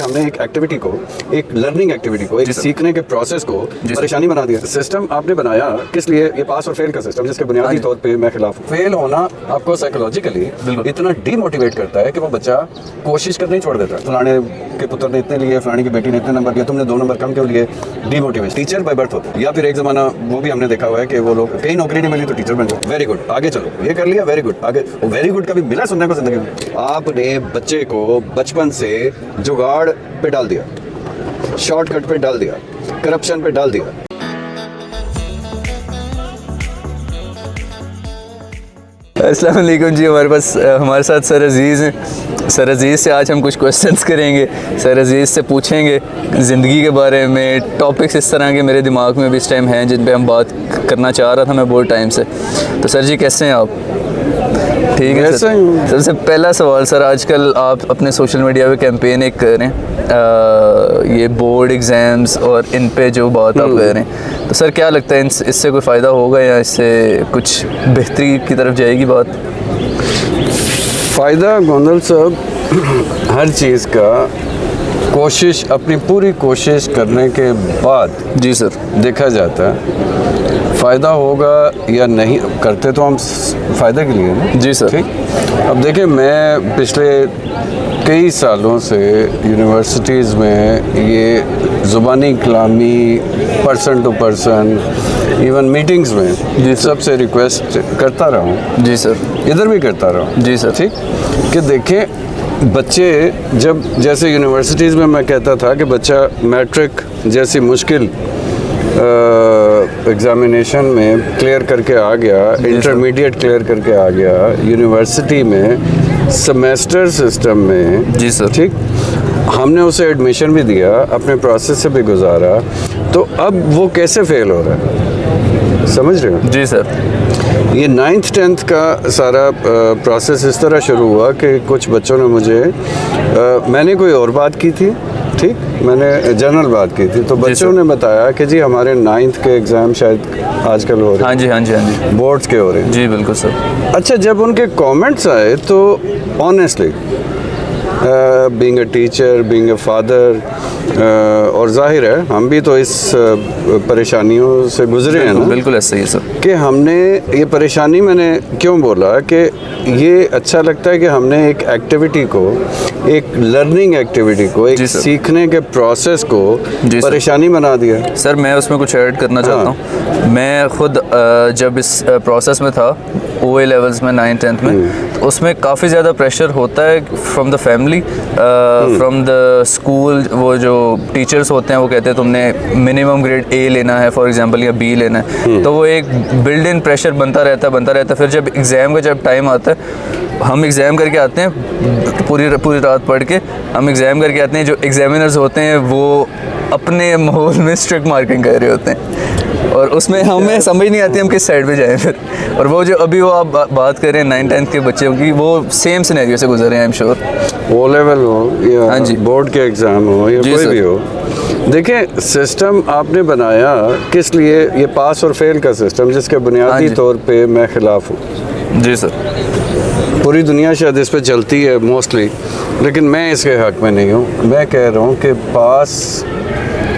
हमने एक एक्टिविटी को, एक लर्निंग एक्टिविटी को, एक सीखने के प्रोसेस को परेशानी बना दिया। सिस्टम आपने बनाया किस लिए? ये पास और फेल का सिस्टम, जिसके बुनियादी तौर पे मैं खिलाफ हूँ। फेल होना आपको साइकोलॉजिकली इतना डीमोटिवेट करता है कि वो बच्चा कोशिश करनी छोड़ देता है। फलाने के पुत्र ने इतने लिए, फलाने की बेटी ने इतने नंबर लिए, तुमने 2 नंबर कम क्यों लिए? डीमोटिवेशन। टीचर बाय बर्थ होते हैं, या फिर एक जमाना वो भी हमने देखा हुआ है कि वो लोग कहीं नौकरी नहीं मिली तो टीचर बन जाओ, वेरी गुड, आगे चलो, ये कर लिया, वेरी गुड, आगे। वेरी गुड कभी मिला सुनने को जिंदगी में? आपने बच्चे को बचपन से जुगाड़ पे डाल दिया, शॉर्टकट पे डाल दिया, करप्शन पे डाल दिया। अस्सलाम वालेकुम जी। हमारे साथ सर अज़ीज़ हैं। सर अज़ीज़ से आज हम कुछ क्वेश्चंस करेंगे। सर अज़ीज़ से पूछेंगे ज़िंदगी के बारे में, टॉपिक्स इस तरह के मेरे दिमाग में भी इस टाइम हैं जिन पे हम बात करना चाह रहा था मैं बहुत टाइम से। तो सर जी कैसे हैं आप? ठीक है सर। सबसे पहला सवाल सर, आजकल आप अपने सोशल मीडिया पे कैंपेन एक कर रहे हैं, ये बोर्ड एग्ज़ाम्स और इन पे जो बात आप कर रहे हैं, तो सर क्या लगता है इससे कोई फ़ायदा होगा या इससे कुछ बेहतरी की तरफ जाएगी बात? फ़ायदा गोंदल साहब, हर चीज़ का कोशिश, अपनी पूरी कोशिश करने के बाद जी सर देखा जाता है। फ़ायदा होगा या नहीं, करते तो हम फ़ायदे के लिए ना। जी सर। ठीक। अब देखिए, मैं पिछले कई सालों से यूनिवर्सिटीज़ में ये ज़ुबानी कलामी, person to person, even meetings में जी सबसे रिक्वेस्ट करता रहा हूँ। जी सर। इधर भी करता रहा हूँ। जी सर। ठीक, कि देखें बच्चे जब, जैसे यूनिवर्सिटीज़ में मैं कहता था कि बच्चा मैट्रिक जैसी मुश्किल एग्ज़ामिनेशन में क्लियर करके आ गया, इंटरमीडिएट क्लियर करके आ गया, यूनिवर्सिटी में सेमेस्टर सिस्टम में। जी सर। ठीक, हमने उसे एडमिशन भी दिया, अपने प्रोसेस से भी गुजारा, तो अब वो कैसे फेल हो रहा है, समझ रहे हो? जी सर। ये 9th 10th का सारा प्रोसेस इस तरह शुरू हुआ कि कुछ बच्चों ने मुझे, मैंने कोई और बात की थी, ठीक, मैंने जनरल बात की थी, तो बच्चों ने बताया कि जी हमारे 9th के एग्ज़ाम शायद आजकल हो रहे हैं। हाँ जी हाँ जी हाँ जी, बोर्ड्स के हो रहे हैं। जी बिल्कुल सर। अच्छा, जब उनके कमेंट्स आए तो honestly, being a teacher, being a father, और जाहिर है हम भी तो इस परेशानियों से गुजरे हैं ना। बिल्कुल ऐसा ही है सर। कि हमने ये परेशानी, मैंने क्यों बोला कि ये अच्छा लगता है कि हमने एक एक्टिविटी को, एक लर्निंग एक्टिविटी को, एक सीखने के प्रोसेस को परेशानी बना दिया। सर मैं उसमें कुछ ऐड करना चाहता हूँ। मैं खुद जब इस प्रोसेस में था, OA लेवल्स में 9th 10th में, तो उसमें काफ़ी ज़्यादा प्रेशर होता है from the family, from the school. वो जो टीचर्स होते हैं वो कहते हैं तुमने मिनिमम ग्रेड A लेना है फॉर एग्जांपल, या B लेना है, तो वो एक बिल्ड इन प्रेशर बनता रहता। फिर जब एग्ज़ाम का जब टाइम आता है, हम एग्ज़ाम करके आते हैं, पूरी रात पढ़ के हम एग्ज़ाम करके आते हैं, जो एग्जामिनर्स होते हैं वो अपने माहौल में स्ट्रिक्ट मार्किंग कर रहे होते हैं, और उसमें हमें समझ नहीं आती हम किस साइड पे जाएं फिर। और वो जो अभी वो आप बात कर रहे हैं 9th 10th के बच्चों की, वो सेम सिनेरियो से गुजर रहे हैं, I am sure. O level हो या हाँ जी, बोर्ड के एग्ज़ाम हो या कोई भी हो, देखिए सिस्टम आपने बनाया किस लिए? ये पास और फेल का सिस्टम, जिसके बुनियादी तौर पे मैं खिलाफ हूँ। जी सर। पूरी दुनिया शायद इस पे चलती है मोस्टली, लेकिन मैं इसके हक़ में नहीं हूँ। मैं कह रहा हूँ कि पास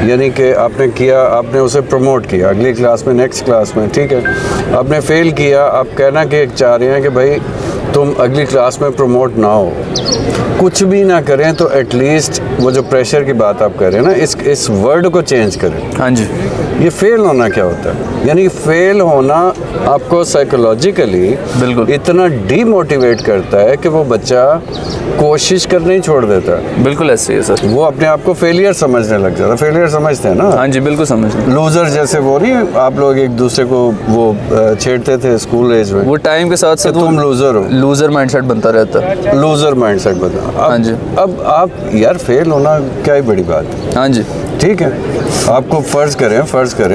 यानी कि आपने किया, आपने उसे प्रमोट किया अगली क्लास में, नेक्स्ट क्लास में, ठीक है। आपने फेल किया, आप कहना कि चाह रहे हैं कि भाई तुम अगली क्लास में प्रमोट ना हो, कुछ भी ना करें तो एटलीस्ट वो जो प्रेशर की बात आप कर रहे हैं ना, इस वर्ड को चेंज करें। हाँ जी। ये फेल होना क्या होता है? यानी फेल होना आपको साइकोलॉजिकली बिल्कुल इतना डीमोटिवेट करता है कि वो बच्चा कोशिश करना ही छोड़ देता है। बिल्कुल ऐसे ही है सर। वो अपने आप को फेलियर समझने लग जाता है। फेलियर समझते हैं ना? हाँ जी बिल्कुल समझते हैं। लूजर जैसे वो नहीं, आप लोग एक दूसरे को वो छेड़ते थे स्कूल एज में, वो टाइम के साथ तुम लूजर हो, लूजर माइंडसेट बनता रहता है, लूजर माइंडसेट बनता। हाँ जी। अब आप यार, फेल होना क्या ही बड़ी बात है। हाँ जी ठीक है, आपको फर्ज करें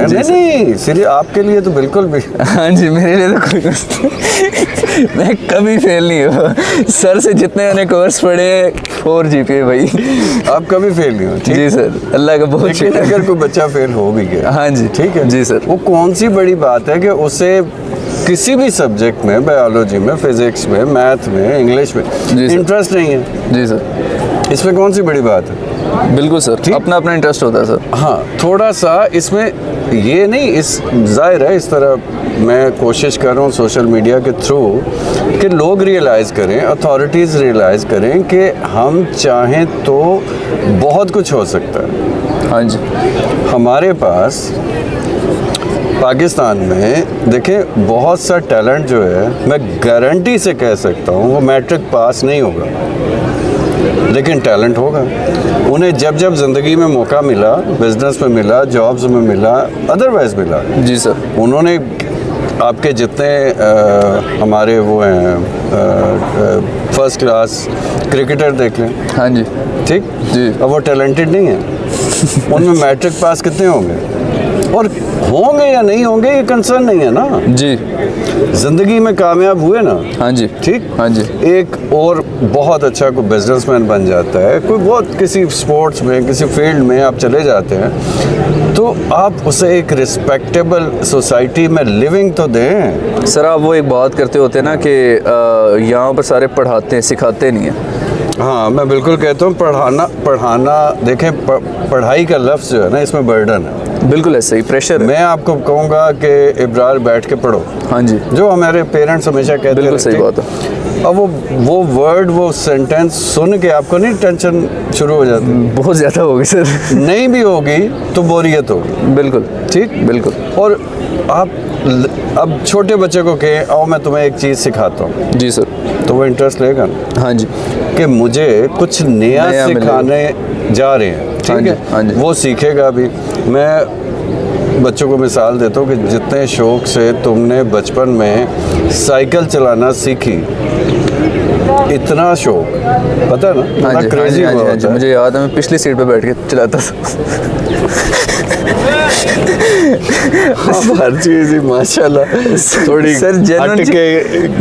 नहीं सिर्फ आपके लिए तो बिल्कुल भी। हाँ जी, मेरे लिए तो कोई मैं कभी फेल नहीं हुआ सर से, जितने मैंने कोर्स पढ़े 4 GPA भाई। आप कभी फेल नहीं हो? जी सर, अल्लाह का बहुत शुक्र। अगर कोई बच्चा फेल हो भी गया, हाँ जी ठीक है जी सर, वो कौन सी बड़ी बात है कि उसे किसी भी सब्जेक्ट में, बायोलॉजी में, फिजिक्स में, मैथ में, इंग्लिश में इंटरेस्ट नहीं है। जी सर, इसमें कौन सी बड़ी बात है? बिल्कुल सर, अपना अपना इंटरेस्ट होता है सर। हाँ, थोड़ा सा इसमें ये नहीं, इस ज़ाहिर है इस तरह मैं कोशिश कर रहा हूँ सोशल मीडिया के थ्रू कि लोग रियलाइज़ करें, अथॉरिटीज़ रियलाइज़ करें कि हम चाहें तो बहुत कुछ हो सकता है। हाँ जी, हमारे पास पाकिस्तान में देखें बहुत सा टैलेंट जो है, मैं गारंटी से कह सकता हूँ वो मैट्रिक पास नहीं होगा, लेकिन टैलेंट होगा। उन्हें जब जब ज़िंदगी में मौका मिला, बिजनेस में मिला, जॉब्स में मिला, अदरवाइज मिला, जी सर, उन्होंने आपके जितने हमारे वो हैं फर्स्ट क्लास क्रिकेटर देख लें, हाँ जी, ठीक जी, अब वो टैलेंटेड नहीं है, उनमें मैट्रिक पास कितने होंगे, और होंगे या नहीं होंगे ये कंसर्न नहीं है ना, जी, जिंदगी में कामयाब हुए ना, हाँ जी, ठीक, हाँ जी, एक और बहुत अच्छा कोई बिजनेसमैन बन जाता है, कोई बहुत किसी स्पोर्ट्स में किसी फील्ड में आप चले जाते हैं, तो आप उसे एक रिस्पेक्टेबल सोसाइटी में लिविंग तो दें। सर आप वो एक बात करते होते हैं ना कि यहाँ पर सारे पढ़ाते हैं, सिखाते नहीं हैं। हाँ, मैं बिल्कुल कहता हूँ पढ़ाना देखें, पढ़ाई का लफ्ज़ जो है ना इसमें बर्डन है, बिल्कुल ऐसे ही प्रेशर है। मैं आपको कहूँगा कि इब्रार बैठ के पढ़ो, हाँ जी, जो हमारे पेरेंट्स हमेशा कहते हैं, बिल्कुल सही बात है। अब वो वर्ड वो सेंटेंस सुन के आपको नहीं टेंशन शुरू हो जाती, बहुत ज़्यादा होगी सर। नहीं भी होगी तो बोरियत होगी, बिल्कुल ठीक, बिल्कुल। और आप अब छोटे बच्चे को कहें आओ मैं तुम्हें एक चीज़ सिखाता हूँ, जी सर, तो वो इंटरेस्ट लेगा ना, हाँ जी, कि मुझे कुछ नया सिखाने जा रहे हैं, ठीक है, हाँ जी, वो सीखेगा भी। मैं बच्चों को मिसाल देता हूँ कि जितने शौक से तुमने बचपन में साइकिल चलाना सीखी, इतना शौक, पता है ना, हाँ जी, क्रेजी हाँ जी, हुआ हाँ जी, होता है। मुझे याद है मैं पिछली सीट पे बैठ के चलाता था। आप हर चीज़ ही माशाल्लाह थोड़ी सर हट के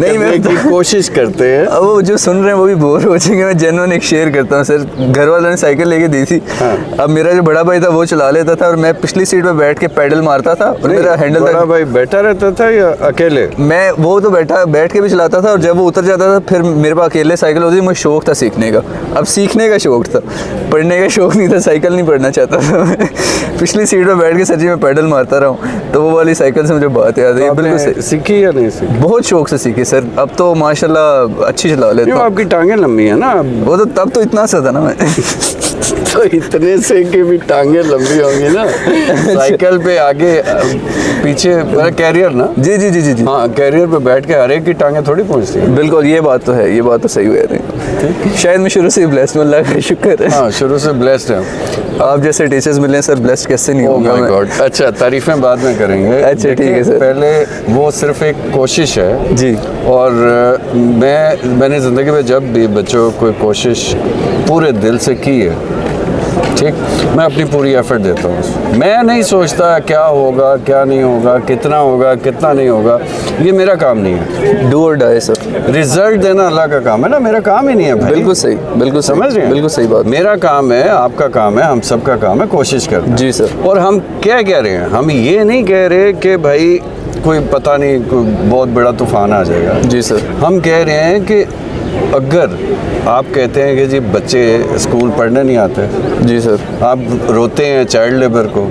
नहीं, मैं करने की कोशिश करते हैं। अब वो जो सुन रहे हैं वो भी बोर हो जाएंगे। मैं जेन्युइन एक शेयर करता हूँ सर, घर वालों ने साइकिल लेके दी थी, हाँ। अब मेरा जो बड़ा भाई था वो चला लेता था और मैं पिछली सीट पे बैठ के पैडल मारता था और मेरा हैंडल बड़ा भाई बैठा रहता था या अकेले? मैं वो तो बैठ के भी चलाता था और जब वो उतर जाता था फिर मेरे पास अकेले साइकिल होती थी। मुझे शौक था सीखने का, अब सीखने का शौक था, पढ़ने का शौक नहीं था, साइकिल नहीं पढ़ना चाहता था मैं। पिछली सीट पे बैठ के सच्ची में पैडल मारता रहा हूँ, तो वो वाली साइकिल से मुझे बात याद है। बिल्कुल सीखी या नहीं सीखी? बहुत शौक से सीखी सर, अब तो माशाल्लाह अच्छी चला लेता हूँ। आपकी टांगें लंबी है ना, वो तो तब तो इतना सा था ना मैं। तो इतने से कि भी टांगें लंबी होंगी ना, साइकिल पे आगे पीछे कैरियर ना, जी जी जी जी जी, हाँ, कैरियर पे बैठ के हर एक की टांगें थोड़ी पहुंचती है। बिल्कुल, ये बात तो है, ये बात तो सही हुई है। शायद मैं शुरू से ही ब्लेस्ड हूं, अल्लाह का शुक्र है। हाँ, शुरू से ब्लेस्ड है। आप जैसे टीचर्स मिले सर, ब्लेस्ड कैसे नहीं होगा मैं। गॉड, अच्छा तारीफें बाद में करेंगे। अच्छा ठीक है सर, पहले वो सिर्फ एक कोशिश है जी, और मैंने ज़िंदगी में जब भी बच्चों को कोई कोशिश पूरे दिल से की है, ठीक, मैं अपनी पूरी एफर्ट देता हूँ। मैं नहीं सोचता क्या होगा क्या नहीं होगा, कितना होगा कितना नहीं होगा, ये मेरा काम नहीं है। डू और डाई सर, रिजल्ट देना अल्लाह का काम है ना, मेरा काम ही नहीं है भाई। बिल्कुल सही, बिल्कुल समझ रहे हैं, बिल्कुल सही बात। मेरा काम है, आपका काम है, हम सबका काम है कोशिश करना। जी सर, और हम क्या कह रहे हैं, हम ये नहीं कह रहे कि भाई कोई पता नहीं कोई बहुत बड़ा तूफान आ जाएगा। जी सर, हम कह रहे हैं कि अगर आप कहते हैं कि जी बच्चे स्कूल पढ़ने नहीं आते, जी सर, आप रोते हैं चाइल्ड लेबर को,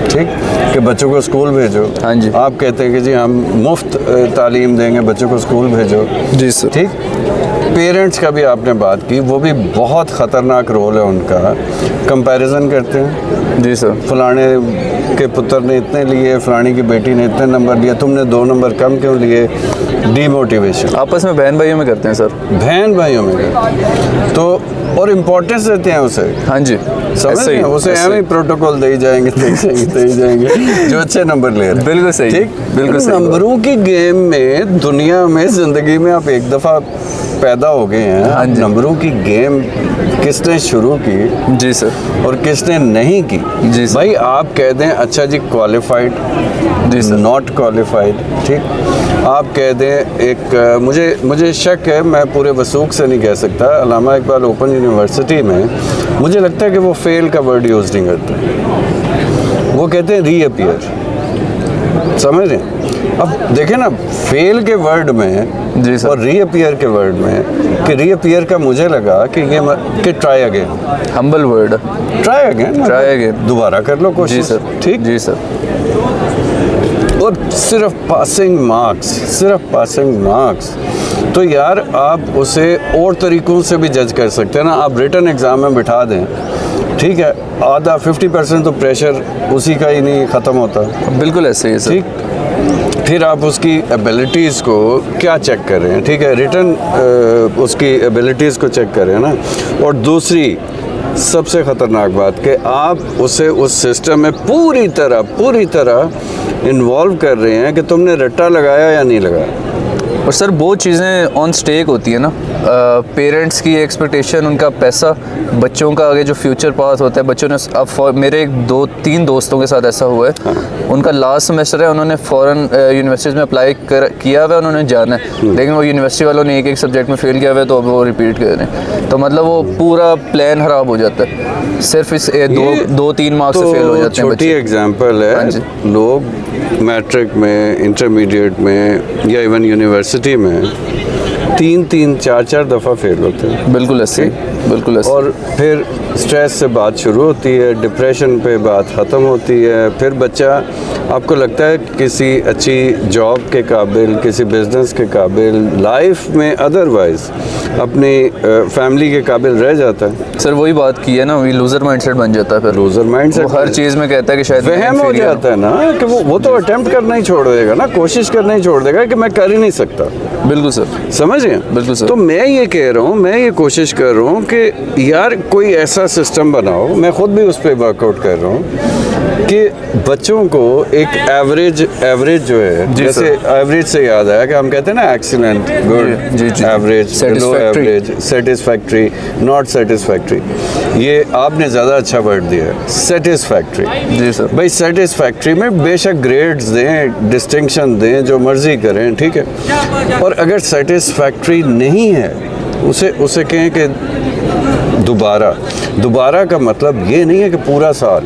ठीक, कि बच्चों को स्कूल भेजो। हाँ जी, आप कहते हैं कि जी हम मुफ्त तालीम देंगे, बच्चों को स्कूल भेजो। जी सर, ठीक, पेरेंट्स का भी आपने बात की, वो भी बहुत ख़तरनाक रोल है उनका। कंपैरिजन करते हैं, जी सर, फलाने के पुत्र ने इतने लिए, फलानी की बेटी ने इतने नंबर लिए, तुमने 2 नंबर कम क्यों लिए, डीमोटिवेशन आपस में बहन भाइयों में करते हैं सर, बहन भाइयों में, तो और इम्पोर्टेंस देते हैं उसे। हाँ जी, समझ रहे हैं, उसे एम ही प्रोटोकॉल दे जाएंगे जो अच्छे नंबर ले रहे हैं। बिल्कुल सही, ठीक, बिल्कुल सही। नंबरों की गेम में, दुनिया में, ज़िंदगी में आप एक दफ़ा पैदा हो गए हैं। हाँ जी, नंबरों की गेम किसने शुरू की, जी सर, और किसने नहीं की, जी सर, भाई आप कह दें अच्छा जी क्वालिफाइड, जी सर, नॉट क्वालिफाइड, ठीक, आप कह दें एक मुझे शक है, मैं पूरे वसूख से नहीं कह सकता, अल्लामा इकबाल ओपन यूनिवर्सिटी में मुझे लगता है कि वो फेल का वर्ड यूज़ नहीं करते, वो कहते हैं रीअपियर। समझ रहे हैं, अब देखें ना, फेल के वर्ड में जी सर। और रीअपियर के वर्ड में कि रीअपियर का मुझे लगा कि ये कि try again, humble word, try again, try again, दोबारा कर लो कोशिश। जी सर, ठीक। जी सर। और सिर्फ पासिंग मार्क्स, सिर्फ पासिंग मार्क्स, तो यार आप उसे और तरीक़ों से भी जज कर सकते हैं ना। आप रिटन एग्ज़ाम में बिठा दें, ठीक है, आधा 50% तो प्रेशर उसी का ही नहीं ख़त्म होता। बिल्कुल ऐसे ही है सर। ठीक, फिर आप उसकी एबिलिटीज़ को क्या चेक कर रहे हैं, ठीक है, रिटन उसकी एबिलिटीज़ को चेक करें ना। और दूसरी सबसे ख़तरनाक बात कि आप उसे उस सिस्टम में पूरी तरह इन्वॉल्व कर रहे हैं कि तुमने रट्टा लगाया या नहीं लगाया। और सर वो चीज़ें ऑन स्टेक होती है ना, पेरेंट्स की एक्सपेक्टेशन, उनका पैसा, बच्चों का आगे जो फ्यूचर पाथ होता है। बच्चों ने अब मेरे 2-3 दोस्तों के साथ ऐसा हुआ है, हाँ। उनका लास्ट सेमेस्टर है, उन्होंने फॉरेन यूनिवर्सिटीज़ में अप्लाई किया हुआ है, उन्होंने जाना है, लेकिन वो यूनिवर्सिटी वालों ने एक सब्जेक्ट में फ़ेल किया हुआ है, तो अब वो रिपीट कर रहे हैं। तो मतलब वो पूरा प्लान ख़राब हो जाता है, सिर्फ इस 2-3 मार्क्स से फेल हो जाते हैं बच्चे। छोटी एग्जांपल है, लोग मैट्रिक में, इंटरमीडिएट में या इवन यूनिवर्सिटी में 3-3, 4-4 दफ़ा फेल होते हैं। बिल्कुल ऐसे, बिल्कुल ऐसे। और फिर स्ट्रेस से बात शुरू होती है, डिप्रेशन पे बात ख़त्म होती है। फिर बच्चा, आपको लगता है किसी अच्छी जॉब के काबिल, किसी बिजनेस के काबिल, लाइफ में अदरवाइज अपनी फैमिली के काबिल रह जाता है। सर वही बात की है ना, वही लूज़र माइंडसेट बन जाता है। फिर लूज़र माइंडसेट वो हर चीज़ में कहता है कि शायद वहम हो जाता है ना, कि वो तो अटेम्प्ट करना ही छोड़ देगा ना, कोशिश करना ही छोड़ देगा कि मैं कर ही नहीं सकता। बिल्कुल सर, समझ रहे हैं? बिल्कुल सर। तो मैं ये कह रहा हूँ, मैं ये कोशिश कर रहा हूँ कि यार कोई ऐसा सिस्टम बनाओ, मैं खुद भी उस पर वर्कआउट कर रहा हूँ कि बच्चों को एक एवरेज जो है, जैसे एवरेज से याद आया कि हम कहते हैं ना excellent, good, average, low average, satisfactory, not satisfactory. ये आपने ज़्यादा अच्छा वर्ड दिया है, सेटिस्फैक्ट्री। जी सर। भाई सेटिस्फैक्ट्री में बेशक ग्रेड्स दें, डिस्टिंक्शन दें, जो मर्जी करें, ठीक है। और अगर सेटिस्फैक्ट्री नहीं है, उसे कहें कि दोबारा का मतलब ये नहीं है कि पूरा साल,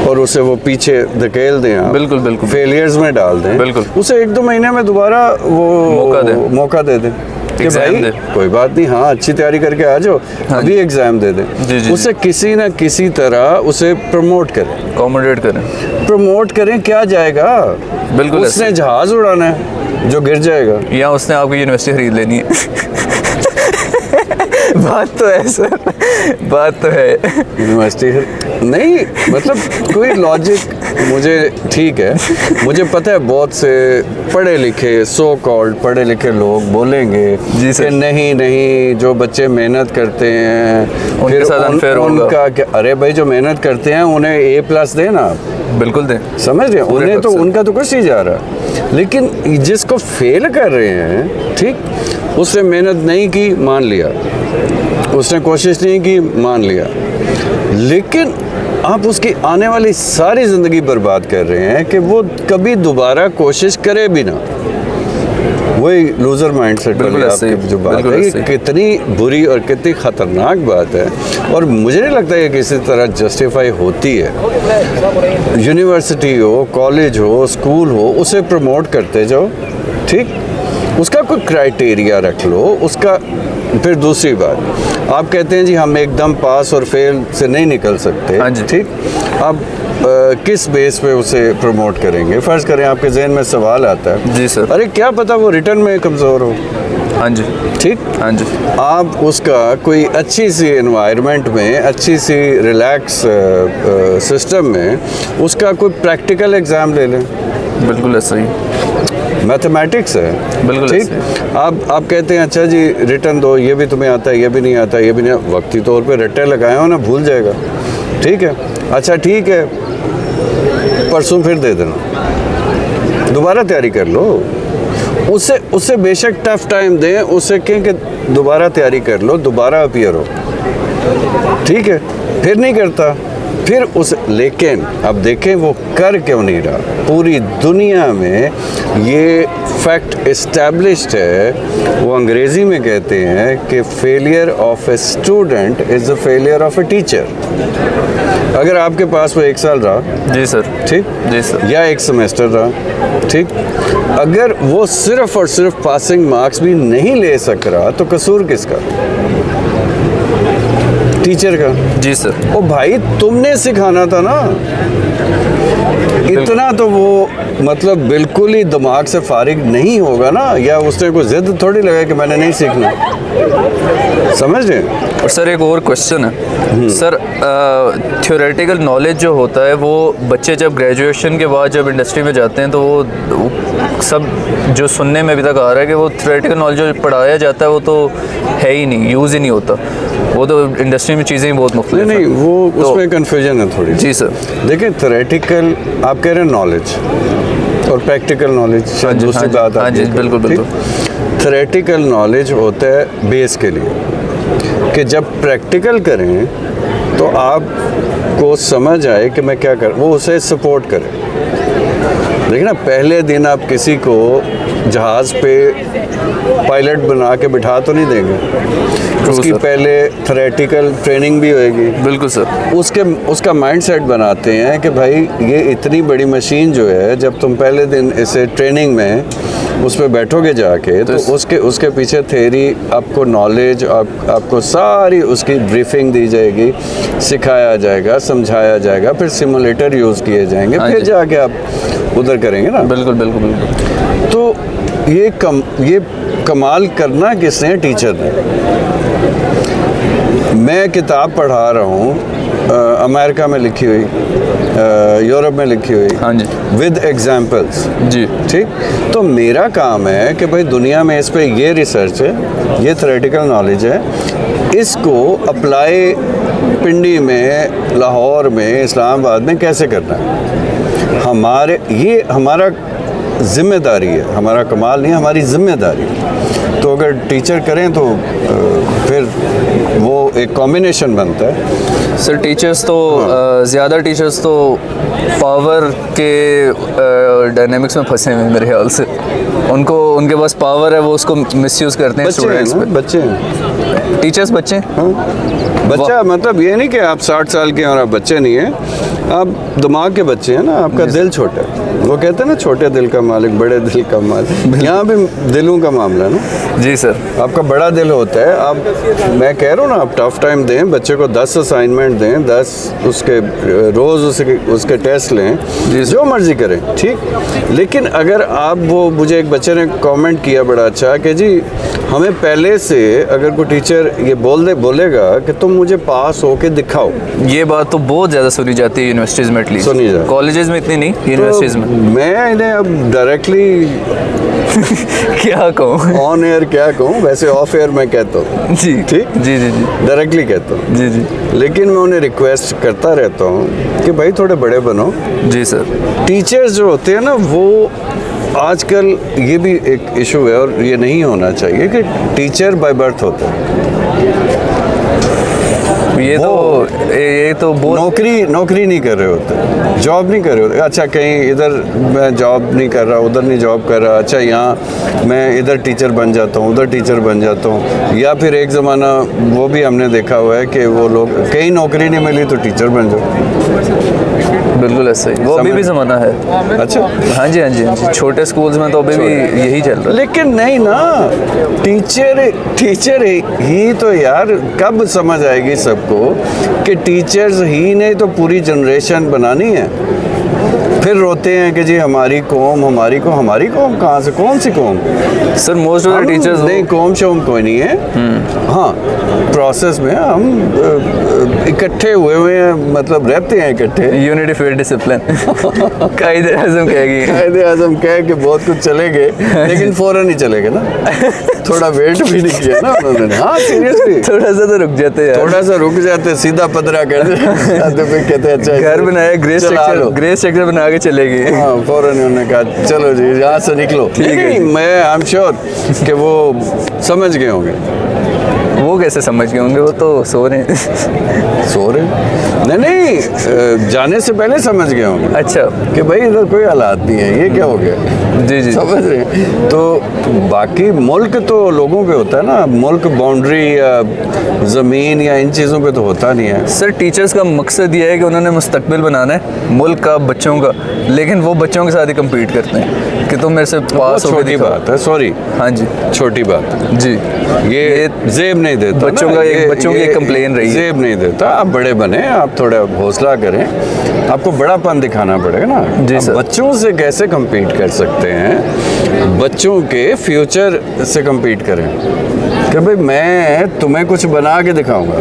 और उसे वो पीछे धकेल दें आप, बिल्कुल बिल्कुल, फेलियर्स में डाल दें, बिल्कुल। उसे 1-2 महीने में दोबारा वो मौका दे दें कि भाई कोई बात नहीं, हाँ अच्छी तैयारी करके आ जाओ, अभी एग्जाम दे दें। उसे किसी ना किसी तरह उसे प्रमोट करें, अकोमोडेट करें, प्रमोट करें। क्या जाएगा, बिल्कुल उसने जहाज उड़ाना है जो गिर जाएगा, या उसने आपकी यूनिवर्सिटी खरीद लेनी है। बात तो है सर, बात तो है। यूनिवर्सिटी नहीं, मतलब कोई लॉजिक मुझे, ठीक है, मुझे पता है बहुत से पढ़े लिखे, सो कॉल्ड पढ़े लिखे लोग बोलेंगे कि नहीं, जो बच्चे मेहनत करते हैं उनके साथ अनफेयर होगा। उनका क्या, अरे भाई जो मेहनत करते हैं उन्हें A+ देना, बिल्कुल दें, समझ रहे हैं, उन्हें तो उनका तो कुछ नहीं जा रहा। लेकिन जिसको फेल कर रहे हैं, ठीक, उसने मेहनत नहीं की, मान लिया, उसने कोशिश नहीं की, मान लिया, लेकिन आप उसकी आने वाली सारी ज़िंदगी बर्बाद कर रहे हैं कि वो कभी दोबारा कोशिश करे भी ना। वही लूज़र माइंडसेट वाली आपकी जो बात है, ये कितनी बुरी और कितनी ख़तरनाक बात है, और मुझे नहीं लगता ये किसी तरह जस्टिफाई होती है। यूनिवर्सिटी हो, कॉलेज हो, स्कूल हो, उसे प्रमोट करते जाओ, ठीक, उसका कोई क्राइटेरिया रख लो, उसका। फिर दूसरी बात, आप कहते हैं जी हम एकदम पास और फेल से नहीं निकल सकते, हाँ जी, ठीक, अब किस बेस पे उसे प्रमोट करेंगे? फ़र्ज़ करें आपके जहन में सवाल आता है, जी सर, अरे क्या पता वो रिटर्न में कमज़ोर हो, हाँ जी, ठीक, हाँ जी, आप उसका कोई अच्छी सी एनवायरनमेंट में, अच्छी सी रिलैक्स सिस्टम में उसका कोई प्रैक्टिकल एग्ज़ाम ले लें। बिल्कुल ऐसा ही, मैथमेटिक्स है, बिल्कुल ठीक। आप कहते हैं अच्छा जी रिटर्न दो, ये भी तुम्हें आता है, ये भी नहीं आता, ये भी नहीं, वक्ती तौर पे रट्टे लगाए हो ना, भूल जाएगा, ठीक है, अच्छा ठीक है, परसों फिर दे देना, दोबारा तैयारी कर लो। उससे बेशक टफ टाइम दें, उससे कहें कि दोबारा तैयारी कर लो, दोबारा अपीयर हो, ठीक है, फिर नहीं करता, फिर उस, लेकिन अब देखें वो कर क्यों नहीं रहा। पूरी दुनिया में ये फैक्ट इस्टेब्लिश्ड है, वो अंग्रेज़ी में कहते हैं कि failure of a student is the failure of a teacher. अगर आपके पास वो 1 साल रहा, जी सर, ठीक, जी सर, या 1 सेमेस्टर रहा, ठीक, अगर वो सिर्फ और सिर्फ पासिंग मार्क्स भी नहीं ले सक रहा तो कसूर किसका? टीचर का। जी सर। ओ भाई, तुमने सिखाना था ना। इतना तो वो मतलब बिल्कुल ही दिमाग से फारिग नहीं होगा ना, या उसने कोई जिद थोड़ी लगाई कि मैंने नहीं सीखना। समझ रहे? और सर एक और क्वेश्चन है सर, थ्योरेटिकल नॉलेज जो होता है वो बच्चे जब ग्रेजुएशन के बाद जब इंडस्ट्री में जाते हैं तो वो सब जो सुनने में अभी तक आ रहा है कि वो थ्योरेटिकल नॉलेज जो पढ़ाया जाता है वो तो है ही नहीं, यूज़ ही नहीं होता, वो तो इंडस्ट्री में चीज़ें ही बहुत मुख्तलिफ हैं। नहीं, वो तो उसमें कन्फ्यूजन है थोड़ी। जी सर। देखिए, थ्योरेटिकल आप कह रहे हैं नॉलेज और प्रैक्टिकल नॉलेज शायद दूसरी बात। हाँ जी, बिल्कुल बिल्कुल। थ्योरेटिकल नॉलेज होता है बेस के लिए, कि जब प्रैक्टिकल करें तो आपको समझ आए कि मैं क्या कर, वो उसे सपोर्ट करे। देखिए ना, पहले दिन आप किसी को जहाज़ पे पायलट बना के बिठा तो नहीं देंगे, उसकी पहले थ्योरेटिकल ट्रेनिंग भी होएगी। बिल्कुल सर। उसका माइंडसेट बनाते हैं कि भाई ये इतनी बड़ी मशीन जो है, जब तुम पहले दिन इसे ट्रेनिंग में उस पर बैठोगे जाके तो उसके पीछे थ्योरी, आपको नॉलेज, आपको सारी उसकी ब्रीफिंग दी जाएगी, सिखाया जाएगा, समझाया जाएगा, फिर सिमुलेटर यूज़ किए जाएंगे, फिर जाके आप उधर करेंगे ना। बिल्कुल बिल्कुल बिल्कुल। तो ये कमाल करना किसने? टीचर ने। मैं किताब पढ़ा रहा हूँ अमेरिका में लिखी हुई, यूरोप में लिखी हुई, हाँ जी, विद एग्जाम्पल्स। जी, ठीक। तो मेरा काम है कि भाई दुनिया में इस पे ये रिसर्च है, ये थ्योरेटिकल नॉलेज है, इसको अप्लाई पिंडी में, लाहौर में, इस्लामाबाद में कैसे करना है। ये हमारा जिम्मेदारी है, हमारा कमाल नहीं, हमारी जिम्मेदारी है। तो अगर टीचर करें तो फिर वो एक कॉम्बिनेशन बनता है। सर टीचर्स तो ज़्यादा टीचर्स तो पावर के डायनेमिक्स में फंसे हुए हैं मेरे ख्याल से। उनके पास पावर है, वो उसको मिसयूज़ करते हैं स्टूडेंट्स पे। बच्चे हैं, टीचर्स बच्चे हैं। हाँ। बच्चा मतलब ये नहीं कि आप 60 साल के हैं और आप बच्चे नहीं हैं, आप दिमाग के बच्चे हैं ना, आपका दिल छोटा है। वो कहते हैं ना, छोटे दिल का मालिक बड़े दिल का मालिक। यहाँ भी दिलों का मामला है ना। जी सर। आपका बड़ा दिल होता है। आप, मैं कह रहा हूँ ना, आप टफ टाइम दें बच्चे को, 10 असाइनमेंट दें, 10 उसके रोज़ उसके टेस्ट लें, जो मर्जी करें, ठीक। लेकिन अगर आप, वो मुझे एक बच्चे ने कमेंट किया बड़ा अच्छा कि जी हमें पहले से अगर कोई टीचर ये बोलेगा कि तुम मुझे पास होके दिखाओ। ये बात तो बहुत ज़्यादा सुनी जाती है यूनिवर्सिटीज़ में, एटलीस्ट सुनी जाती, कॉलेजेस में इतनी नहीं, यूनिवर्सिटीज़ में। मैं इन्हें अब डायरेक्टली क्या कहूँ, ऑन एयर क्या कहूँ, वैसे ऑफ एयर मैं कहता हूँ। जी, ठीक, जी जी जी, डायरेक्टली कहता हूँ। जी जी। लेकिन मैं उन्हें रिक्वेस्ट करता रहता हूँ कि भाई थोड़े बड़े बनो। जी सर। टीचर्स जो होते हैं ना, वो आजकल ये भी एक इशू है, और ये नहीं होना चाहिए कि टीचर बाय बर्थ होते हैं। ये तो नौकरी नहीं कर रहे होते, जॉब नहीं कर रहे होते। अच्छा, कहीं इधर मैं जॉब नहीं कर रहा, उधर नहीं जॉब कर रहा, अच्छा यहाँ मैं इधर टीचर बन जाता हूँ, उधर टीचर बन जाता हूँ। या फिर एक ज़माना वो भी हमने देखा हुआ है कि वो लोग, कहीं नौकरी नहीं मिली तो टीचर बन जाओ। बिल्कुल ऐसा ही, वो अभी भी ज़माना है। अच्छा, हाँ जी, हाँ जी, छोटे स्कूल्स में तो अभी भी यही चल रहा है। लेकिन नहीं ना, टीचर ही तो यार, कब समझ आएगी सबको कि टीचर्स ही ने तो पूरी जनरेशन बनानी है। फिर रोते हैं कि जी हमारी कौम कहाँ से, कौन सी कौम? Sir most of the teachers नहीं, कौम शोम कोई नहीं है। हाँ, प्रोसेस में हम इकट्ठे हुए हैं, मतलब रहते हैं इकट्ठे। यूनिटी फॉर डिसिप्लिन कायदे आज़म कह के बहुत कुछ चले गए, लेकिन फौरन ही चले गए ना। थोड़ा वेट भी नहीं किया ना उन्होंने। हाँ, सीरियसली थोड़ा सा तो रुक जाते हैं, थोड़ा सा रुक जाते, सीधा पदरा कर देते, कहते अच्छा घर बनाया, ग्रे स्ट्रक्चर बना के चले गए। हाँ, फौरन उन्होंने कहा चलो जी यहाँ से निकलो। ठीक है, मैं आई एम श्योर कि वो समझ गए होंगे। वो कैसे समझ गए होंगे, वो तो सो रहे हैं। नहीं जाने से पहले समझ गया हूँ अच्छा कि भाई इधर कोई हालात नहीं है, ये क्या हो गया। जी जी समझ रहे हैं? तो बाकी मुल्क तो लोगों पे होता है ना, मुल्क बाउंड्री या ज़मीन या इन चीज़ों पे तो होता नहीं है। सर टीचर्स का मकसद ये है कि उन्होंने मुस्तकबिल बनाना है मुल्क का, बच्चों का, लेकिन वो बच्चों के साथ ही कम्पीट करते हैं कि तुम मेरे से पास हो। छोटी बात है, सॉरी, हाँ जी छोटी बात है जी। ये जेब नहीं देता बच्चों ना, का ये- बच्चों की ये एक कंप्लेन रही है। जेब नहीं देता। आप बड़े बने, आप थोड़ा हौसला करें, आपको बड़ापन दिखाना पड़ेगा ना। जी अब सर। बच्चों से कैसे compete कर सकते हैं, बच्चों के फ्यूचर से compete करें कि भाई मैं तुम्हें कुछ बना के दिखाऊंगा।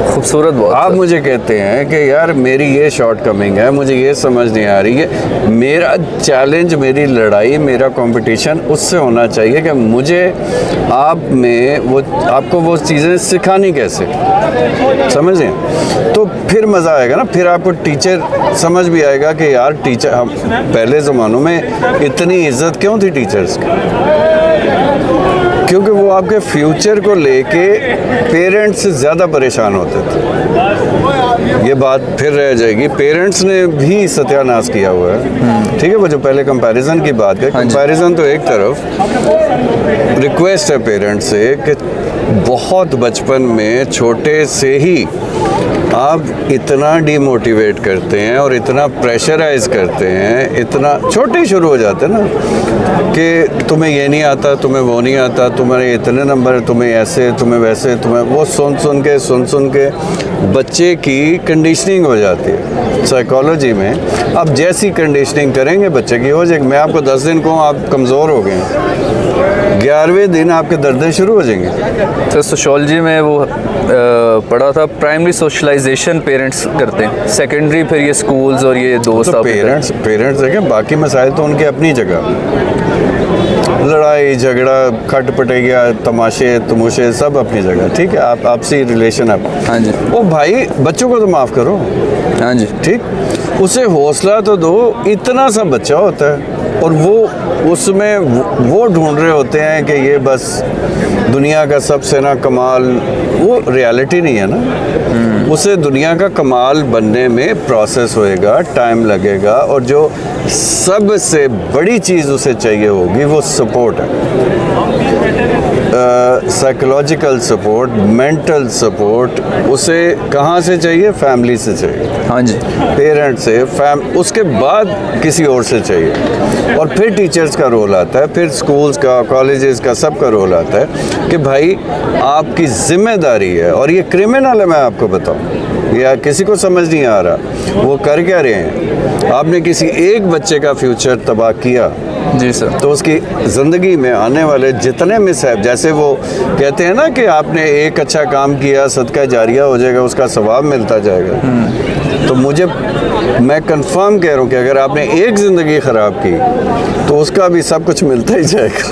खूबसूरत बहुत आप सर। मुझे कहते हैं कि यार मेरी ये शॉर्ट कमिंग है, मुझे ये समझ नहीं आ रही है, मेरा चैलेंज, मेरी लड़ाई, मेरा कंपटीशन उससे होना चाहिए कि मुझे आप में वो, आपको वो चीज़ें सिखानी कैसे, समझ रहे हैं? तो फिर मज़ा आएगा ना, फिर आपको टीचर समझ भी आएगा कि यार टीचर, हम पहले ज़मानों में इतनी इज्जत क्यों थी टीचर्स की, क्योंकि वो आपके फ्यूचर को लेके पेरेंट्स से ज़्यादा परेशान होते थे। ये बात फिर रह जाएगी, पेरेंट्स ने भी सत्यानाश किया हुआ है, ठीक है। वो जो पहले कंपैरिजन की बात है, कंपैरिजन तो एक तरफ, रिक्वेस्ट है पेरेंट्स से कि बहुत बचपन में छोटे से ही आप इतना डीमोटिवेट करते हैं और इतना प्रेशराइज करते हैं, इतना छोटे ही शुरू हो जाते हैं ना कि तुम्हें ये नहीं आता, तुम्हें वो नहीं आता, तुम्हारे इतने नंबर, तुम्हें ऐसे, तुम्हें वैसे, तुम्हें वो, सुन सुन के बच्चे की कंडीशनिंग हो जाती है साइकोलॉजी में। अब जैसी कंडीशनिंग करेंगे बच्चे की हो जाएगी। मैं आपको 10 दिन कहूँ आप कमज़ोर हो गए, 11वें दिन आपके दर्द शुरू हो जाएंगे। सर सोशोलॉजी में वो पढ़ा था, प्राइमरी सोशलाइजेशन पेरेंट्स करते हैं, सेकेंडरी फिर ये स्कूल्स और ये दोस्त। तो पेरेंट्स देखें, बाकी मसाइल तो उनके अपनी जगह, लड़ाई झगड़ा खट पटेगा, तमाशे तमोशे सब अपनी जगह, ठीक है। आप आपसी रिलेशन आप, हाँ जी, ओ भाई बच्चों को तो माफ़ करो, हाँ जी, ठीक, उसे हौसला तो दो। इतना सा बच्चा होता है और वो उसमें वो ढूंढ रहे होते हैं कि ये बस दुनिया का सबसे ना कमाल, वो रियलिटी नहीं है ना। उसे दुनिया का कमाल बनने में प्रोसेस होएगा, टाइम लगेगा, और जो सबसे बड़ी चीज़ उसे चाहिए होगी वो सपोर्ट है, साइकोलॉजिकल सपोर्ट, मेंटल सपोर्ट। उसे कहाँ से चाहिए? फैमिली से चाहिए, हाँ जी, पेरेंट से, उसके बाद किसी और से चाहिए, और फिर टीचर्स का रोल आता है, फिर स्कूल्स का, कॉलेजेस का, सबका रोल आता है कि भाई आपकी जिम्मेदारी है। और ये क्रिमिनल है, मैं आपको बताऊं, या किसी को समझ नहीं आ रहा वो कर क्या रहे हैं। आपने किसी एक बच्चे का फ्यूचर तबाह किया जी सर, तो उसकी ज़िंदगी में आने वाले जितने मिसहैप, जैसे वो कहते हैं ना कि आपने एक अच्छा काम किया, सदका जारिया हो जाएगा, उसका सवाब मिलता जाएगा। तो मैं कंफर्म कह रहा हूँ कि अगर आपने एक ज़िंदगी ख़राब की तो उसका भी सब कुछ मिलता ही जाएगा।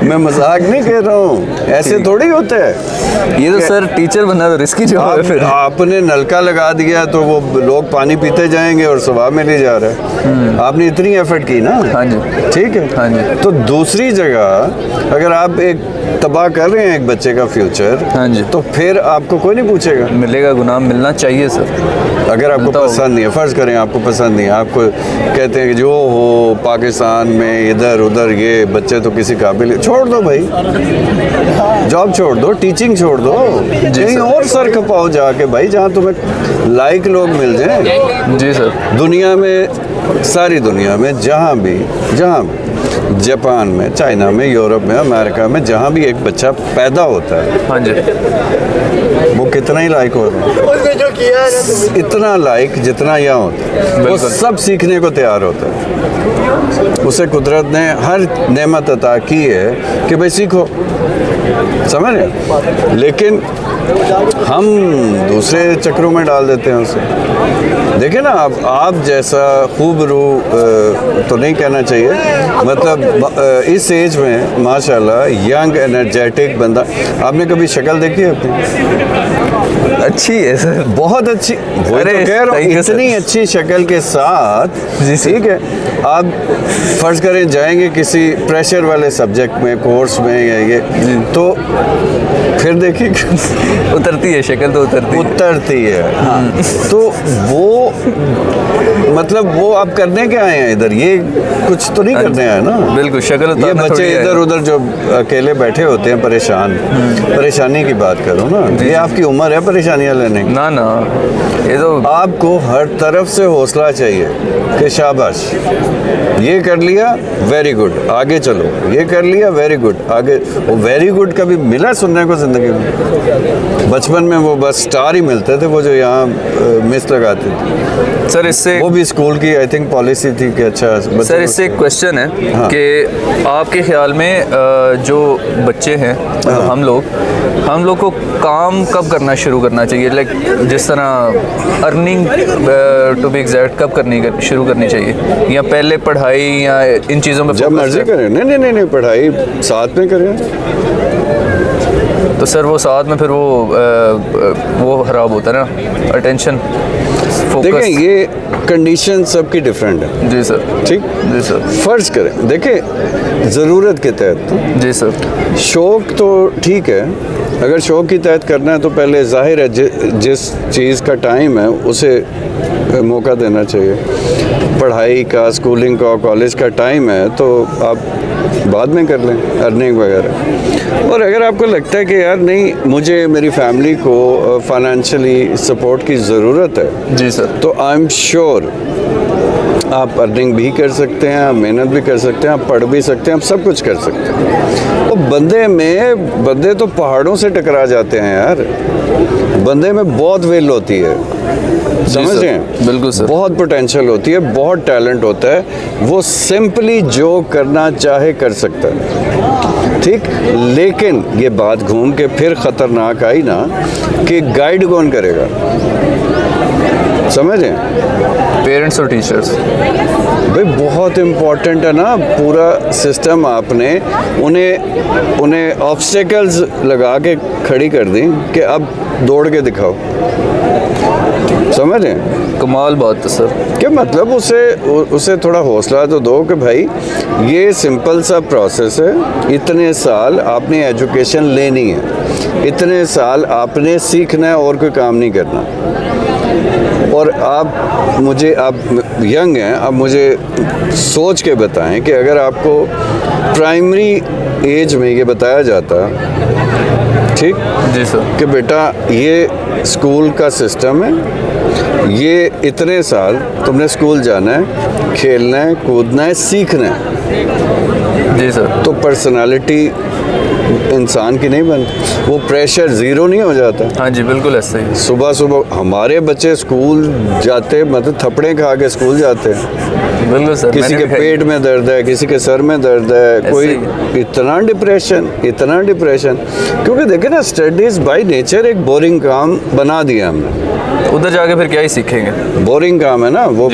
मैं मजाक नहीं कह रहा हूँ, ऐसे थोड़ी होता है। ये तो सर टीचर बनना तो रिस्की जॉब है। फिर आपने नलका लगा दिया तो वो लोग पानी पीते जाएंगे और सवाब मिल ही जा रहा है। आपने इतनी एफर्ट की ना, हाँ जी, ठीक है, हाँ जी। तो दूसरी जगह अगर आप एक तबाह कर रहे हैं एक बच्चे का फ्यूचर, हाँ जी, तो फिर आपको कोई नहीं पूछेगा, मिलेगा, गुनाह मिलना चाहिए सर। अगर आपको पसंद नहीं है, फ़र्ज़ करें आपको पसंद नहीं है, आपको कहते हैं कि जो हो पाकिस्तान में इधर उधर ये बच्चे तो किसी काबिल, छोड़ दो भाई, जॉब छोड़ दो, टीचिंग छोड़ दो, कहीं और सर खपाओ जाके भाई, जहाँ तुम्हें लाइक लोग मिल जाएं। जी सर, दुनिया में, सारी दुनिया में, जहाँ भी, जापान में, चाइना में, यूरोप में, अमेरिका में, जहाँ भी एक बच्चा पैदा होता है, हाँ जी, वो कितना ही लाइक होता है, इतना लाइक जितना यहाँ होता है, वो सब सीखने को तैयार होता है। उसे कुदरत ने हर नेमत अता की है कि भाई सीखो, समझ रहे, लेकिन हम दूसरे चक्रों में डाल देते हैं उसे। देखिए ना, आप जैसा खूबरू तो नहीं कहना चाहिए, मतलब इस एज में माशाल्लाह यंग एनर्जेटिक बंदा, आपने कभी शक्ल देखी है अपनी? अच्छी है सर। बहुत अच्छी, वही अरे, तो कह रहा हूँ, thank you, sir. इतनी अच्छी शक्ल के साथ। जी, sir. ठीक है, आप फर्ज करें जाएंगे किसी प्रेशर वाले सब्जेक्ट में, कोर्स में या ये, तो फिर देखिए उतरती है शक्ल, तो उतरती है। हाँ। तो वो मतलब वो आप करने के आए हैं इधर, ये कुछ तो नहीं करने आए ना। बिल्कुल, शक्ल ये उतारना बच्चे थोड़ी है। इधर उधर जो अकेले बैठे होते हैं परेशान, परेशानी की बात करो ना, ये आपकी उम्र है परेशानियां लेने की। ना ना, ये तो आपको हर तरफ से हौसला चाहिए कि शाबाश, ये कर लिया वेरी गुड, आगे चलो, ये कर लिया वेरी गुड, आगे। वो वेरी गुड कभी मिला सुनने को जिंदगी में? बचपन में वो बस स्टार ही मिलते थे, वो जो यहाँ मिस लगाते थे। सर इससे वो भी स्कूल की आई थिंक पॉलिसी थी कि अच्छा सर इससे एक क्वेश्चन है हाँ। कि आपके ख्याल में जो बच्चे हैं, हम लोग को काम कब करना शुरू करना चाहिए? लाइक जिस तरह अर्निंग टू बी एग्जैक्ट कब शुरू करनी चाहिए, या पहले पढ़ाई या इन चीज़ों में जब focus मर्जी करें? करें। नहीं, पढ़ाई साथ में करें। तो सर वो साथ में फिर वो खराब होता है ना, अटेंशन देखें, फोकस। ये कंडीशन सबकी डिफरेंट है। जी सर। ठीक, जी सर। फर्ज करें, देखें ज़रूरत के तहत जी सर। शौक तो ठीक है, अगर शौक की तहत करना है तो पहले जाहिर है जिस चीज़ का टाइम है उसे मौका देना चाहिए। पढ़ाई का, स्कूलिंग का, कॉलेज का टाइम है तो आप बाद में कर लें, अर्निंग वगैरह। और अगर आपको लगता है कि यार नहीं, मुझे मेरी फैमिली को फाइनेंशियली सपोर्ट की ज़रूरत है, जी सर। तो आई एम श्योर आप अर्निंग भी कर सकते हैं, आप मेहनत भी कर सकते हैं, आप पढ़ भी सकते हैं, आप सब कुछ कर सकते हैं। तो बंदे तो पहाड़ों से टकरा जाते हैं यार। बंदे में बहुत विल होती है, समझ रहे हैं? बिल्कुल सर। बहुत पोटेंशियल होती है, बहुत टैलेंट होता है, वो सिंपली जो करना चाहे कर सकता है। ठीक, लेकिन ये बात घूम के फिर ख़तरनाक आई ना कि गाइड कौन करेगा, समझ रहे हैं? पेरेंट्स और टीचर्स भाई बहुत इम्पोर्टेंट है ना, पूरा सिस्टम आपने उन्हें ऑब्स्टेकल्स लगा के खड़ी कर दी कि अब दौड़ के दिखाओ, समझ रहे हैं? कमाल बात है सर। क्या मतलब उसे थोड़ा हौसला तो दो कि भाई ये सिंपल सा प्रोसेस है, इतने साल आपने एजुकेशन लेनी है, इतने साल आपने सीखना है और कोई काम नहीं करना। और आप यंग हैं, आप मुझे सोच के बताएं कि अगर आपको प्राइमरी एज में ये बताया जाता, ठीक, जी सर, कि बेटा ये स्कूल का सिस्टम है, ये इतने साल तुमने स्कूल जाना है, खेलना है, कूदना है, सीखना है, जी सर, तो पर्सनालिटी इंसान की नहीं बनती, वो प्रेशर ज़ीरो नहीं हो जाता। हाँ जी, बिल्कुल ऐसे ही। सुबह सुबह हमारे बच्चे स्कूल जाते, मतलब थप्पड़े खा के स्कूल जाते हैं। बिल्कुल सर। किसी के पेट में दर्द है, किसी के सर में दर्द है, कोई इतना डिप्रेशन। क्योंकि देखे ना, स्टडीज़ बाय नेचर एक बोरिंग काम बना दिया हमने। उधर जाके फिर क्या ही सीखेंगे? बोरिंग काम है ना वो,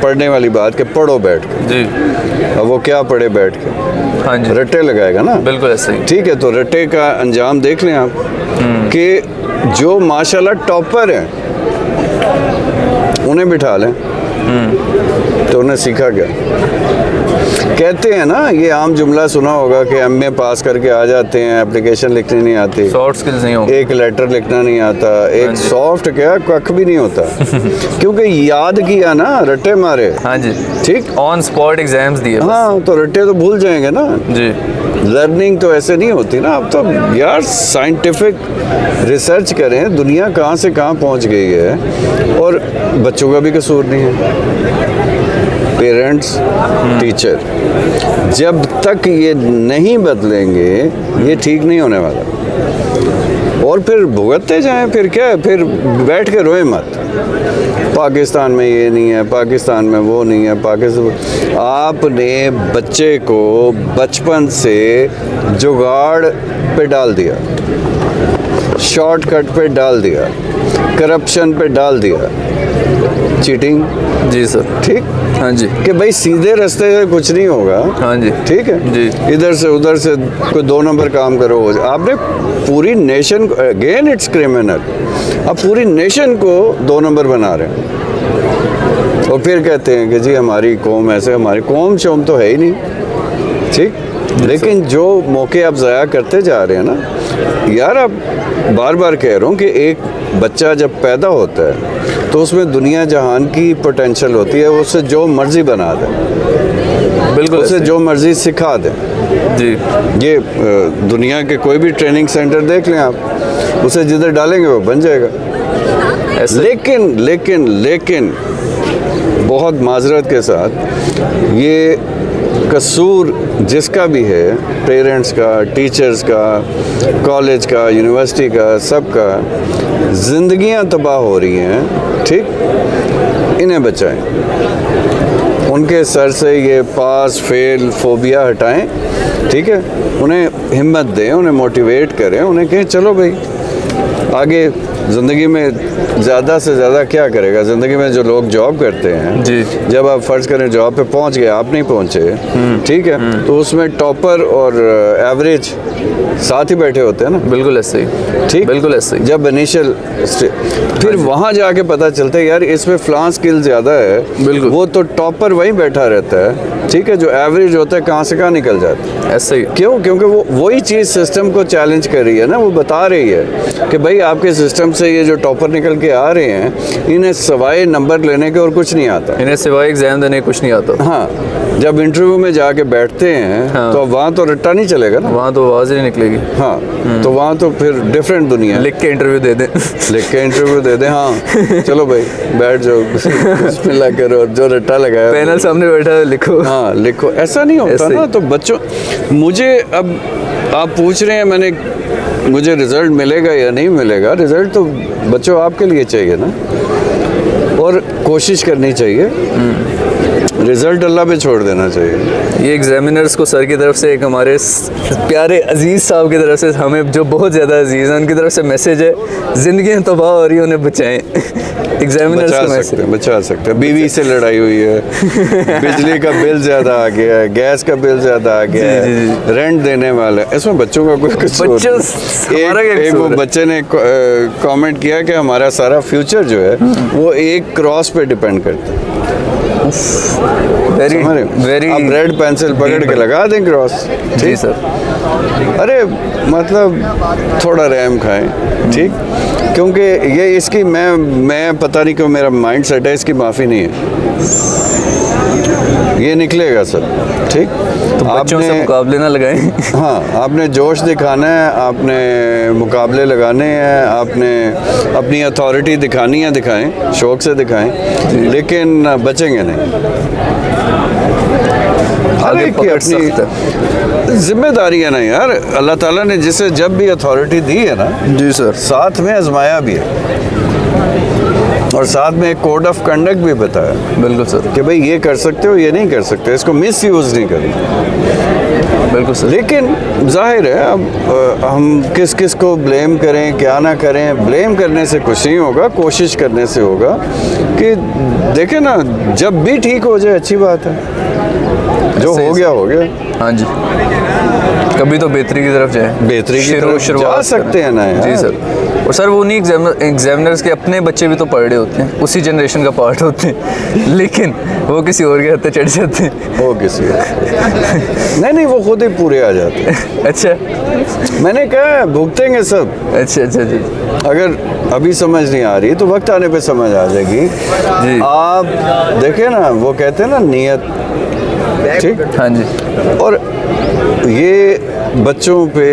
पढ़ने वाली बात कि पढ़ो बैठ के। जी। अब वो क्या पढ़े बैठ के? हाँ जी, रट्टे लगाएगा ना। बिल्कुल ऐसे ही। ठीक है, तो रट्टे का अंजाम देख लें आप कि जो माशाल्लाह टॉपर हैं उन्हें बिठा लें, तो उन्हें सीखा क्या? कहते हैं ना, ये आम जुमला सुना होगा कि एमए पास करके आ जाते हैं, एप्लीकेशन लिखनी नहीं आती, सॉफ्ट स्किल्स नहीं होंगे, एक लेटर लिखना नहीं आता, एक सॉफ्ट क्या कख भी नहीं होता क्योंकि याद किया ना, रट्टे मारे। हाँ जी, ठीक, ऑन स्पॉट एग्जाम्स दिए। हाँ, तो रट्टे तो भूल जाएंगे ना जी। लर्निंग तो ऐसे नहीं होती ना। अब तो यार साइंटिफिक रिसर्च करें, दुनिया कहाँ से कहाँ पहुँच गई है, और बच्चों का भी कसूर नहीं है। पेरेंट्स, टीचर, जब तक ये नहीं बदलेंगे ये ठीक नहीं होने वाला। और फिर भुगतते जाएं, फिर क्या है, फिर बैठ के रोए मत, पाकिस्तान में ये नहीं है, पाकिस्तान में वो नहीं है, पाकिस्तान। आपने बच्चे को बचपन से जुगाड़ पे डाल दिया, शॉर्टकट पे डाल दिया। करप्शन पे डाल दिया, चीटिंग, जी सर। ठीक, हाँ जी, कि भाई सीधे रास्ते से कुछ नहीं होगा, हाँ जी, ठीक है जी। इधर से उधर से कोई 2 नंबर काम करो, आपने पूरी नेशन, अगेन इट्स क्रिमिनल, आप पूरी नेशन को 2 नंबर बना रहे हैं और फिर कहते हैं कि जी हमारी कौम ऐसे, हमारी कौम शोम तो है ही नहीं, ठीक। लेकिन जो मौके आप ज़ाया करते जा रहे हैं ना यार, आप बार बार कह रहा हूँ कि एक बच्चा जब पैदा होता है तो उसमें दुनिया जहान की पोटेंशियल होती है, उससे जो मर्ज़ी बना दे, बिल्कुल उसे जो मर्ज़ी सिखा दे जी। ये दुनिया के कोई भी ट्रेनिंग सेंटर देख लें आप, उसे जिधर डालेंगे वो बन जाएगा। ऐसे लेकिन लेकिन लेकिन बहुत माजरत के साथ ये कसूर जिसका भी है, पेरेंट्स का, टीचर्स का, कॉलेज का, यूनिवर्सिटी का, सबका, ज़िंदगियां तबाह हो रही हैं, ठीक। इन्हें बचाएं, उनके सर से ये पास फेल फोबिया हटाएं, ठीक है। उन्हें हिम्मत दें, उन्हें मोटिवेट करें, उन्हें कहें चलो भाई आगे ज़िंदगी में ज़्यादा से ज़्यादा क्या करेगा। ज़िंदगी में जो लोग जॉब करते हैं जी, जब आप फ़र्ज़ करें जॉब पे पहुंच गए, आप नहीं पहुंचे, ठीक है, तो उसमें टॉपर और एवरेज साथ ही बैठे होते हैं ना, बिल्कुल ऐसे ही, ठीक, बिल्कुल ऐसे ही। जब इनिशियल फिर वहाँ जाके पता चलता है यार इसमें फ्लां स्किल ज़्यादा है, बिल्कुल। वो तो टॉपर वहीं बैठा रहता है, ठीक है, जो एवरेज होता है कहाँ से कहाँ निकल जाता है। ऐसे ही, क्यों? क्योंकि वो वही चीज़ सिस्टम को चैलेंज कर रही है ना, वो बता रही है कि भाई आपके सिस्टम से ये जो टॉपर निकल के आ रहे हैं, इन्हें सवाए नंबर लेने के और कुछ नहीं आता। इन्हें सिवाय एग्जाम देने कुछ नहीं आता। हाँ, जब इंटरव्यू में जाके बैठते हैं हाँ। तो वहाँ तो रट्टा नहीं चलेगा ना, वहाँ तो आवाज़ ही नहीं निकलेगी। हाँ, तो वहाँ तो फिर डिफरेंट दुनिया है। लिख के इंटरव्यू दे दें। लिख के इंटरव्यू दे दें, हाँ चलो भाई बैठ जाओ, बिस्मिल्लाह करो, जो रट्टा लगाया पैनल सामने बैठा है, लिखो। हाँ लिखो, ऐसा नहीं होता ऐसे ना। तो बच्चों, मुझे अब आप पूछ रहे हैं मुझे रिज़ल्ट मिलेगा या नहीं मिलेगा, रिज़ल्ट तो बच्चों आपके लिए चाहिए ना, और कोशिश करनी चाहिए, रिज़ल्ट अल्लाह पे छोड़ देना चाहिए। ये एग्जामिनर्स को सर की तरफ से एक हमारे प्यारे अजीज़ साहब की तरफ से, हमें जो बहुत ज़्यादा अजीज़ हैं, उनकी तरफ से मैसेज है, ज़िंदगी तबाह हो रही है, उन्हें बचाएं। एग्जामिनर्स को मैसेज, बचा सकते हैं। बीवी से लड़ाई हुई है, बिजली का बिल ज़्यादा आ गया है, गैस का बिल ज़्यादा आ गया है, रेंट देने वाला है, इसमें बच्चों का कोई कसूर नहीं। एक वो बच्चे ने कमेंट किया कि हमारा सारा फ्यूचर जो है वो एक क्रॉस पे डिपेंड करता है। वेरी आप रेड पेंसिल पकड़ के लगा दें क्रॉस, जी सर। अरे मतलब थोड़ा रहम खाएं, ठीक, क्योंकि ये इसकी मैं पता नहीं क्यों मेरा माइंड सेट है, इसकी माफ़ी नहीं है, ये निकलेगा सर, ठीक। तो बच्चों से मुकाबले ना लगाएं। हाँ, आपने जोश दिखाना है, आपने मुकाबले लगाने हैं, आपने अपनी अथॉरिटी दिखानी है, दिखाएं, शौक से दिखाएं, लेकिन बचेंगे नहीं। हर एक की अपनी जिम्मेदारी है ना यार, अल्लाह ताला ने जिसे जब भी अथॉरिटी दी है ना, जी सर, साथ में आजमाया भी है और साथ में एक कोड ऑफ कंडक्ट भी बताया, बिल्कुल सर, कि भाई ये कर सकते हो, ये नहीं कर सकते, इसको मिस यूज़ नहीं करना, बिल्कुल सर। लेकिन जाहिर है अब हम किस किस को ब्लेम करें, क्या ना करें। ब्लेम करने से कुछ नहीं होगा, कोशिश करने से होगा कि देखें ना, जब भी ठीक हो जाए अच्छी बात है, जो हो गया हो गया। हाँ जी, कभी तो बेहतरी की तरफ जाए, बेहतरी की तरफ जा सकते हैं ना यार। जी सर। और सर वो नहीं, एग्जामिनर्स के अपने बच्चे भी तो पढ़ रहे होते हैं, उसी जनरेशन का पार्ट होते हैं, लेकिन वो किसी और के हाथ चढ़ जाते हैं। वो किसी नहीं, वो खुद ही पूरे आ जाते हैं। अच्छा, मैंने कहा भुगतेंगे सब। अच्छा अच्छा जी। अगर अभी समझ नहीं आ रही तो वक्त आने पे समझ आ जाएगी जी। आप देखें ना, वो कहते हैं ना नियत, ठीक। हाँ जी। और ये बच्चों पे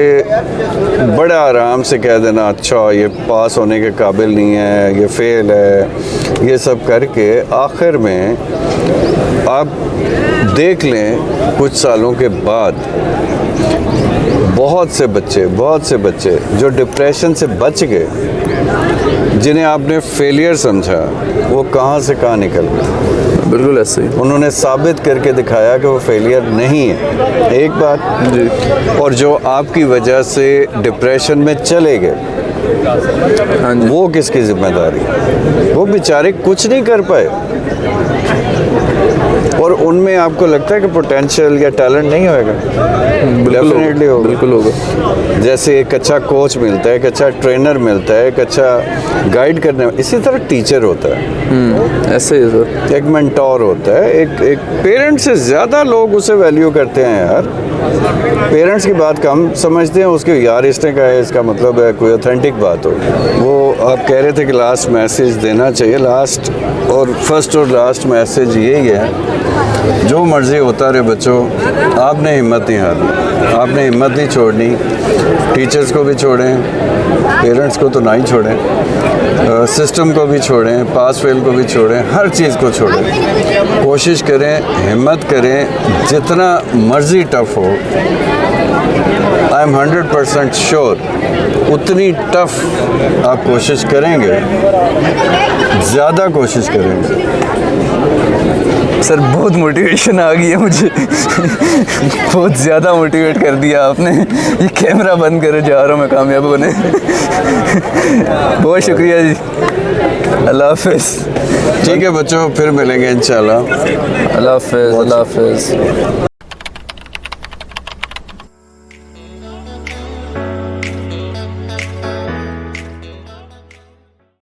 बड़ा आराम से कह देना, अच्छा ये पास होने के काबिल नहीं है, ये फेल है, ये सब करके आखिर में आप देख लें कुछ सालों के बाद बहुत से बच्चे जो डिप्रेशन से बच गए, जिन्हें आपने फेलियर समझा, वो कहाँ से कहाँ निकल गए। बिल्कुल ऐसे ही उन्होंने साबित करके दिखाया कि वो फेलियर नहीं है, एक बात जी। और जो आपकी वजह से डिप्रेशन में चले गए, हाँ जी। वो किसकी जिम्मेदारी? वो बेचारे कुछ नहीं कर पाए, और उनमें आपको लगता है कि पोटेंशियल या टैलेंट नहीं होएगा? डेफिनेटली होगा, बिल्कुल होगा। जैसे एक अच्छा कोच मिलता है, एक अच्छा ट्रेनर मिलता है, एक अच्छा गाइड करने, इसी तरह टीचर होता है, ऐसे ही सर। एक मेंटोर होता है, एक पेरेंट्स से ज़्यादा लोग उसे वैल्यू करते हैं यार। पेरेंट्स की बात कम समझते हैं उसके, यार इसने कहा है इसका मतलब है कोई ऑथेंटिक बात हो। वो आप कह रहे थे कि लास्ट मैसेज देना चाहिए, लास्ट और फर्स्ट और लास्ट मैसेज यही है, जो मर्ज़ी होता रहे बच्चों, आपने हिम्मत नहीं हारनी, आपने हिम्मत नहीं छोड़नी। टीचर्स को भी छोड़ें, पेरेंट्स को तो ना ही छोड़ें, सिस्टम को भी छोड़ें, पास फेल को भी छोड़ें, हर चीज़ को छोड़ें। कोशिश करें, हिम्मत करें, जितना मर्ज़ी टफ़ हो, आई एम 100% श्योर उतनी टफ़ आप कोशिश करेंगे, ज़्यादा कोशिश करेंगे। सर बहुत मोटिवेशन आ गई है मुझे बहुत ज़्यादा मोटिवेट कर दिया आपने। ये कैमरा बंद करे, जा रहा हूँ मैं कामयाब होने बहुत शुक्रिया जी। अल्लाह हाफ़िज़। ठीक है बच्चों, फिर मिलेंगे इंशाल्लाह। अल्लाह हाफ़िज़। अल्लाह हाफ़िज़।